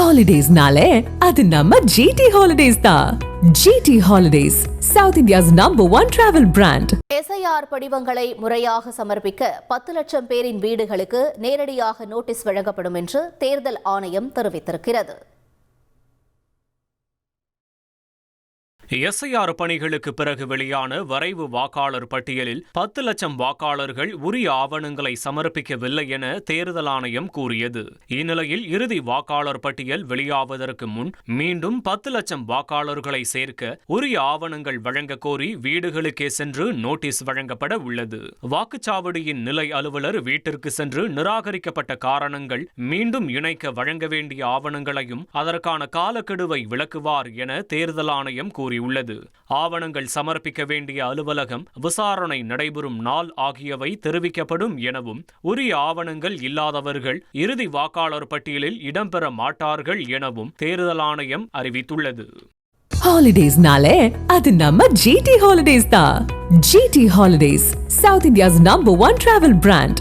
ஹாலிடேஸ்னாலே அது நம்ம ஜிடி ஹாலிடேஸ் தான். GT holidays, south India's #1 travel brand. SIR படிவங்களை முறையாக சமர்ப்பிக்க 10 லட்சம் பேரின் வீடுகளுக்கு நேரடியாக நோட்டீஸ் வழங்கப்படும் என்று தேர்தல் ஆணையம் தெரிவித்திருக்கிறது. எஸ்ஐஆர் பணிகளுக்கு பிறகு வெளியான வரைவு வாக்காளர் பட்டியலில் 10 லட்சம் வாக்காளர்கள் உரிய ஆவணங்களை சமர்ப்பிக்கவில்லை என தேர்தல் ஆணையம் கூறியது. இந்நிலையில் இறுதி வாக்காளர் பட்டியல் வெளியாவதற்கு முன் மீண்டும் 10 லட்சம் வாக்காளர்களை சேர்க்க உரிய ஆவணங்கள் வழங்க கோரி வீடுகளுக்கே சென்று நோட்டீஸ் வழங்கப்பட உள்ளது. வாக்குச்சாவடியின் நிலை அலுவலர் வீட்டிற்கு சென்று நிராகரிக்கப்பட்ட காரணங்கள், மீண்டும் இணைக்க வழங்க வேண்டிய ஆவணங்களையும் அதற்கான காலக்கெடுவை விளக்குவார் என தேர்தல் ஆணையம் கூறியுள்ளது. ஆவணங்கள் சமர்ப்பிக்க வேண்டிய அலுவலகம், விசாரணை நடைபெறும் நாள் ஆகியவை தெரிவிக்கப்படும் எனவும், உரிய ஆவணங்கள் இல்லாதவர்கள் இறுதி வாக்காளர் பட்டியலில் இடம்பெற மாட்டார்கள் எனவும் தேர்தல் ஆணையம் அறிவித்துள்ளது. ஹாலிடேஸ்னாலே அது நம்ம ஜிடி ஹாலிடேஸ் தான். GT holidays, south India's #1 travel brand.